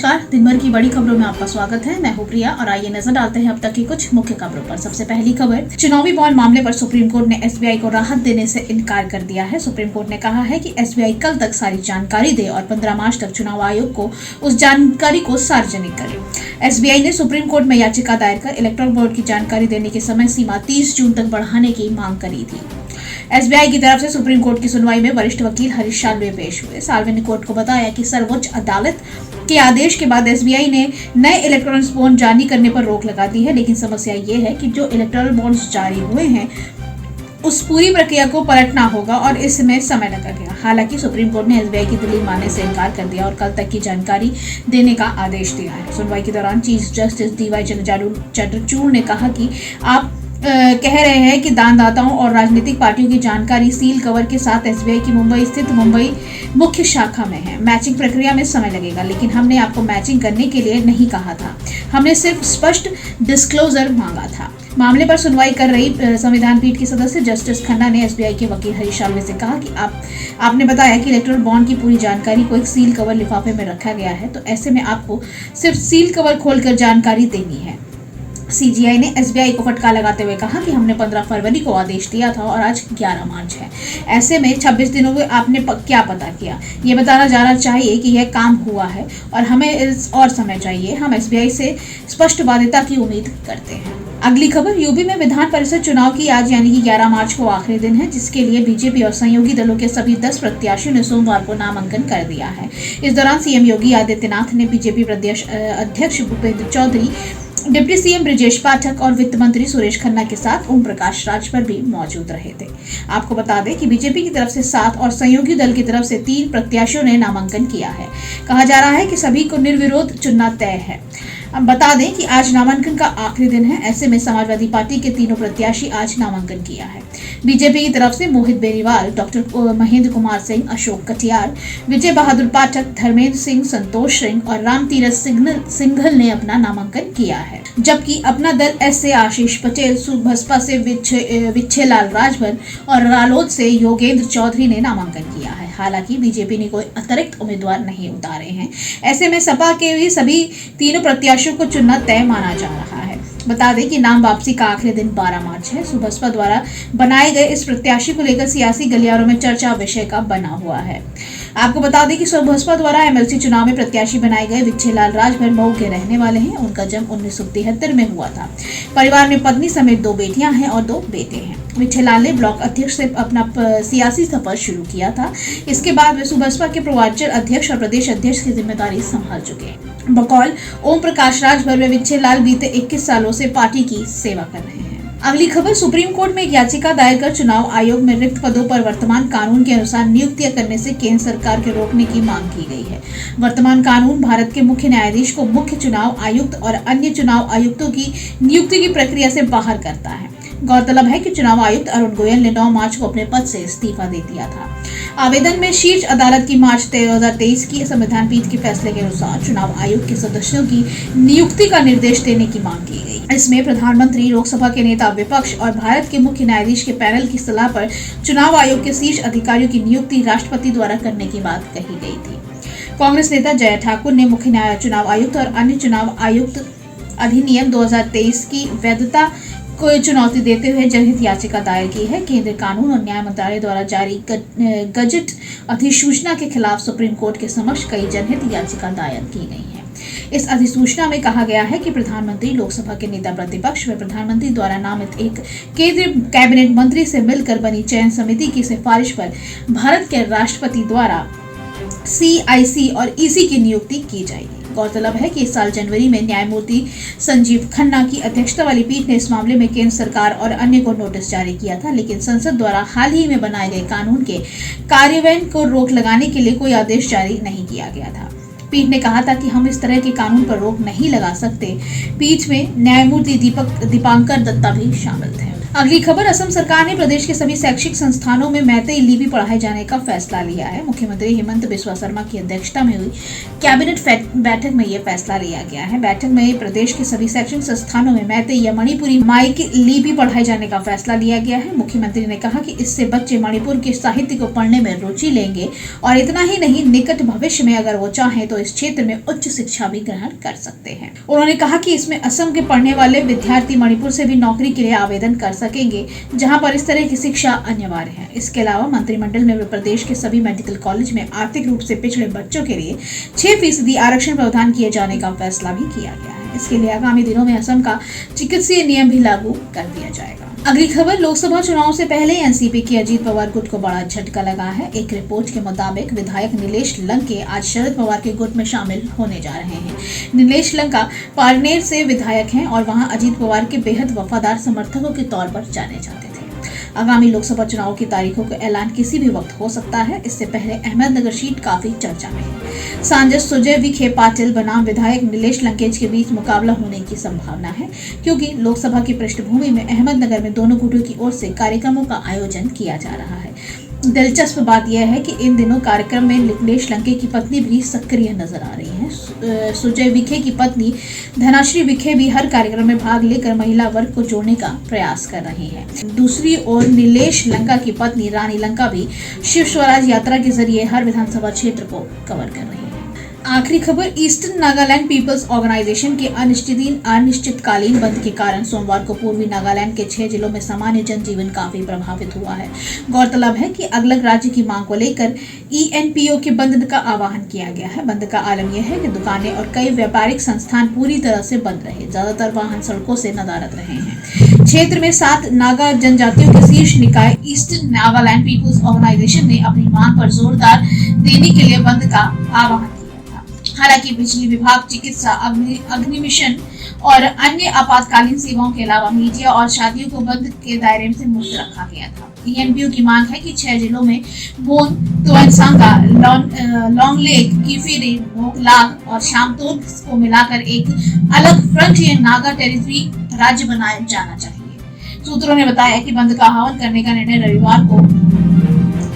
नमस्कार, दिन भर की बड़ी खबरों में आपका स्वागत है। मैं हूं प्रिया और आइए नजर डालते हैं अब तक की कुछ मुख्य खबरों पर। सबसे पहली खबर, चुनावी बॉन्ड मामले पर सुप्रीम कोर्ट ने एसबीआई को राहत देने से इनकार कर दिया है। सुप्रीम कोर्ट ने कहा है कि एसबीआई कल तक सारी जानकारी दे और 15 मार्च तक चुनाव आयोग को उस जानकारी को सार्वजनिक करे। एसबीआई ने सुप्रीम कोर्ट में याचिका दायर कर इलेक्टोरल बोर्ड की जानकारी देने की समय सीमा 30 जून तक बढ़ाने की मांग करी थी। एसबीआई की तरफ से सुप्रीम कोर्ट की सुनवाई में वरिष्ठ वकील हरीश साल्वे पेश हुए। साल्वे ने कोर्ट को बताया कि सर्वोच्च अदालत के आदेश के बाद एसबीआई ने नए इलेक्ट्रॉनिक बॉन्ड जारी करने पर रोक लगा दी है, लेकिन समस्या ये है कि जो इलेक्टोरल बॉन्ड्स जारी हुए हैं उस पूरी प्रक्रिया को पलटना होगा और इसमें समय लगेगा। हालांकि सुप्रीम कोर्ट ने एसबीआई की दलील मानने से इनकार कर दिया और कल तक की जानकारी देने का आदेश दिया है। सुनवाई के दौरान चीफ जस्टिस डीवाई चंद्रचूड़ ने कहा कि आप कह रहे हैं कि दानदाताओं और राजनीतिक पार्टियों की जानकारी सील कवर के साथ एसबीआई की मुंबई स्थित मुंबई मुख्य शाखा में है। मैचिंग प्रक्रिया में समय लगेगा, लेकिन हमने आपको मैचिंग करने के लिए नहीं कहा था, हमने सिर्फ स्पष्ट डिस्क्लोजर मांगा था। मामले पर सुनवाई कर रही संविधान पीठ की सदस्य जस्टिस खन्ना ने एसबीआई के वकील हरीश साल्वे से कहा कि आपने बताया कि इलेक्टोरल बॉन्ड की पूरी जानकारी को एक सील कवर लिफाफे में रखा गया है, तो ऐसे में आपको सिर्फ सील कवर खोलकर जानकारी देनी है। सीजीआई ने एसबीआई को फटकार लगाते हुए कहा कि हमने 15 फरवरी को आदेश दिया था और आज 11 मार्च है। ऐसे में 26 दिनों में आपने क्या पता किया? ये बताना जाना चाहिए कि यह काम हुआ है और हमें और समय चाहिए। हम एसबीआई से स्पष्टवादिता की उम्मीद करते हैं। अगली खबर, यूपी में विधान परिषद चुनाव की आज यानी कि 11 मार्च को आखिरी दिन है, जिसके लिए बीजेपी और सहयोगी दलों के सभी 10 प्रत्याशियों ने सोमवार को नामांकन कर दिया है। इस दौरान सीएम योगी आदित्यनाथ ने बीजेपी प्रदेश अध्यक्ष भूपेंद्र चौधरी, डिप्टी सीएम ब्रिजेश पाठक और वित्त मंत्री सुरेश खन्ना के साथ ओम प्रकाश राजभर भी मौजूद रहे थे। आपको बता दें कि बीजेपी की तरफ से 7 और सहयोगी दल की तरफ से 3 प्रत्याशियों ने नामांकन किया है। कहा जा रहा है कि सभी को निर्विरोध चुनना तय है। अब बता दें कि आज नामांकन का आखिरी दिन है। ऐसे में समाजवादी पार्टी के तीनों प्रत्याशी आज नामांकन किया है। बीजेपी की तरफ से मोहित बेनीवाल, डॉक्टर महेंद्र कुमार सिंह, अशोक कटियार, विजय बहादुर पाठक, धर्मेंद्र सिंह, संतोष सिंह और रामतीरथ सिंघल ने अपना नामांकन किया है, जबकि अपना दल एस से आशीष पटेल, बसपा से विच्छेलाल राजभर और रालोद से योगेंद्र चौधरी ने नामांकन किया है। हालांकि बीजेपी ने कोई अतिरिक्त उम्मीदवार नहीं उतारे हैं। ऐसे में सपा के भी सभी तीनों प्रत्याशियों को चुनना तय माना जा रहा है। बता दें कि नाम वापसी का आखिरी दिन 12 मार्च है। सुबसपा द्वारा बनाए गए इस प्रत्याशी को लेकर सियासी गलियारों में चर्चा विषय का बना हुआ है। आपको बता दें कि सुबसपा द्वारा एमएलसी चुनाव में प्रत्याशी बनाए गए विच्छेलाल राजभर मऊ के रहने वाले हैं। उनका जन्म 1973 में हुआ था। परिवार में पत्नी समेत 2 बेटियां हैं और 2 बेटे हैं। विच्छेलाल ने ब्लॉक अध्यक्ष से अपना सियासी सफर शुरू किया था। इसके बाद वे सुबसपा के पूर्वांचल अध्यक्ष और प्रदेश अध्यक्ष की जिम्मेदारी संभाल चुके हैं। बकौल ओम प्रकाश राजभर व विच्छेलाल बीते 21 सालों से पार्टी की सेवा कर रहे हैं। अगली खबर, सुप्रीम कोर्ट में एक याचिका दायर कर चुनाव आयोग में रिक्त पदों पर वर्तमान कानून के अनुसार नियुक्तियां करने से केंद्र सरकार के रोकने की मांग की गई है। वर्तमान कानून भारत के मुख्य न्यायाधीश को मुख्य चुनाव आयुक्त और अन्य चुनाव आयुक्तों की नियुक्ति की प्रक्रिया से बाहर करता है। गौरतलब है कि चुनाव आयुक्त अरुण गोयल ने 9 मार्च को अपने पद से इस्तीफा दे दिया था। आवेदन में शीर्ष अदालत की मार्च 2023 की संविधान पीठ के फैसले के अनुसार चुनाव आयोग के सदस्यों की नियुक्ति का निर्देश देने की मांग की गई। इसमें प्रधानमंत्री, लोकसभा के नेता, विपक्ष और भारत के मुख्य न्यायाधीश के पैनल की सलाह पर चुनाव आयोग के शीर्ष अधिकारियों की नियुक्ति राष्ट्रपति द्वारा करने की बात कही गई थी। कांग्रेस नेता जय ठाकुर ने मुख्य चुनाव आयुक्त और अन्य चुनाव आयुक्त अधिनियम 2023 की वैधता को चुनौती देते हुए जनहित याचिका दायर की है। केंद्रीय कानून और न्याय मंत्रालय द्वारा जारी गजट अधिसूचना के खिलाफ सुप्रीम कोर्ट के समक्ष कई जनहित याचिका दायर की गई है। इस अधिसूचना में कहा गया है कि प्रधानमंत्री, लोकसभा के नेता प्रतिपक्ष व प्रधानमंत्री द्वारा नामित एक केंद्रीय कैबिनेट मंत्री से मिलकर बनी चयन समिति की सिफारिश पर भारत के राष्ट्रपति द्वारा CIC और EC की नियुक्ति की जाएगी। गौरतलब है कि इस साल जनवरी में न्यायमूर्ति संजीव खन्ना की अध्यक्षता वाली पीठ ने इस मामले में केंद्र सरकार और अन्य को नोटिस जारी किया था, लेकिन संसद द्वारा हाल ही में बनाए गए कानून के कार्यान्वयन को रोक लगाने के लिए कोई आदेश जारी नहीं किया गया था। पीठ ने कहा था कि हम इस तरह के कानून पर रोक नहीं लगा सकते। पीठ में न्यायमूर्ति दीपांकर दत्ता भी शामिल थे। अगली खबर, असम सरकार ने प्रदेश के सभी शैक्षिक संस्थानों में मैतेई लिपि पढ़ाए जाने का फैसला लिया है। मुख्यमंत्री हेमंत बिस्वा शर्मा की अध्यक्षता में हुई कैबिनेट बैठक में यह फैसला लिया गया है। बैठक में प्रदेश के सभी शैक्षिक संस्थानों में मैतेई या मणिपुरी माइक लिपि पढ़ाए जाने का फैसला लिया गया है। मुख्यमंत्री ने कहा कि इससे बच्चे मणिपुर के साहित्य को पढ़ने में रुचि लेंगे और इतना ही नहीं, निकट भविष्य में अगर वो चाहें तो इस क्षेत्र में उच्च शिक्षा भी ग्रहण कर सकते हैं। उन्होंने कहा कि इसमें असम के पढ़ने वाले विद्यार्थी मणिपुर से भी नौकरी के लिए आवेदन कर सकेंगे, जहां पर इस तरह की शिक्षा अनिवार्य है। इसके अलावा मंत्रिमंडल में प्रदेश के सभी मेडिकल कॉलेज में आर्थिक रूप से पिछड़े बच्चों के लिए 6% आरक्षण प्रदान किए जाने का फैसला भी किया गया है। इसके लिए आगामी दिनों में असम का चिकित्सीय नियम भी लागू कर दिया जाएगा। अगली खबर, लोकसभा चुनाव से पहले एनसीपी की अजीत पवार गुट को बड़ा झटका लगा है। एक रिपोर्ट के मुताबिक विधायक नीलेश लंके आज शरद पवार के गुट में शामिल होने जा रहे हैं। नीलेश लंका पारनेर से विधायक हैं और वहां अजीत पवार के बेहद वफादार समर्थकों के तौर पर जाने जाते थे। आगामी लोकसभा चुनाव की तारीखों का ऐलान किसी भी वक्त हो सकता है। इससे पहले अहमदनगर सीट काफी चर्चा में है। सांसद सुजय विखे पाटिल बनाम विधायक नीलेश लंकेश के बीच मुकाबला होने की संभावना है, क्योंकि लोकसभा की पृष्ठभूमि में अहमदनगर में दोनों गुटों की ओर से कार्यक्रमों का आयोजन किया जा रहा है। दिलचस्प बात यह है कि इन दिनों कार्यक्रम में नीलेश लंके की पत्नी भी सक्रिय नजर आ रही हैं। सुजय विखे की पत्नी धनाश्री विखे भी हर कार्यक्रम में भाग लेकर महिला वर्ग को जोड़ने का प्रयास कर रही हैं। दूसरी ओर नीलेश लंका की पत्नी रानी लंका भी शिव स्वराज यात्रा के जरिए हर विधानसभा क्षेत्र को कवर कर रही है। आखिरी खबर, ईस्टर्न नागालैंड पीपल्स ऑर्गेनाइजेशन के अनिश्चितकालीन बंद के कारण सोमवार को पूर्वी नागालैंड के 6 जिलों में सामान्य जनजीवन काफी प्रभावित हुआ है। गौरतलब है कि अलग राज्य की मांग को लेकर ENPO के बंद का आह्वान किया गया है। बंद का आलम यह है कि दुकानें और कई व्यापारिक संस्थान पूरी तरह से बंद रहे। ज्यादातर वाहन सड़कों से नदारद रहे हैं। क्षेत्र में 7 नागा जनजातियों के शीर्ष निकाय ईस्टर्न नागालैंड पीपल्स ऑर्गेनाइजेशन ने अपनी मांग पर जोरदार देने के लिए बंद का आह्वान। हालांकि बिजली विभाग, चिकित्सा, अग्निमिशन और अन्य आपातकालीन सेवाओं के अलावा मीडिया और शादियों को बंद के दायरे से मुक्त रखा गया था। ENPO की मांग है कि 6 जिलों में बोन, तुएनसांगा, लॉन्ग लेक, किफिरी, नोकलाग और शामतोल को मिलाकर एक अलग फ्रंटियर नागा टेरिटरी राज्य बनाया जाना चाहिए। सूत्रों ने बताया कि बंद का आह्वान करने का निर्णय रविवार को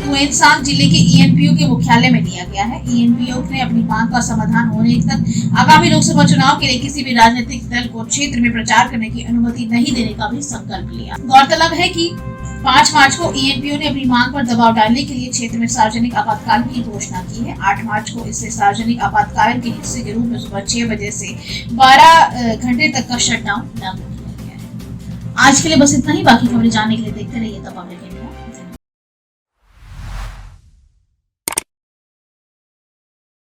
तुएनसांग जिले के ENPO के मुख्यालय में लिया गया है। ENPO ने अपनी मांग का समाधान होने तक आगामी लोकसभा चुनाव के लिए किसी भी राजनीतिक दल को क्षेत्र में प्रचार करने की अनुमति नहीं देने का भी संकल्प लिया। गौरतलब है कि 5 मार्च को ENPO ने अपनी मांग पर दबाव डालने के लिए क्षेत्र में सार्वजनिक आपातकाल की घोषणा की है। 8 मार्च को इसे सार्वजनिक आपातकाल के हिस्से के रूप में सुबह 6 बजे से 12 घंटे तक का शटडाउन लागू किया गया है। आज के लिए बस इतना ही। बाकी खबरें जानने के लिए देखते रहिए द पब्लिक इंडिया।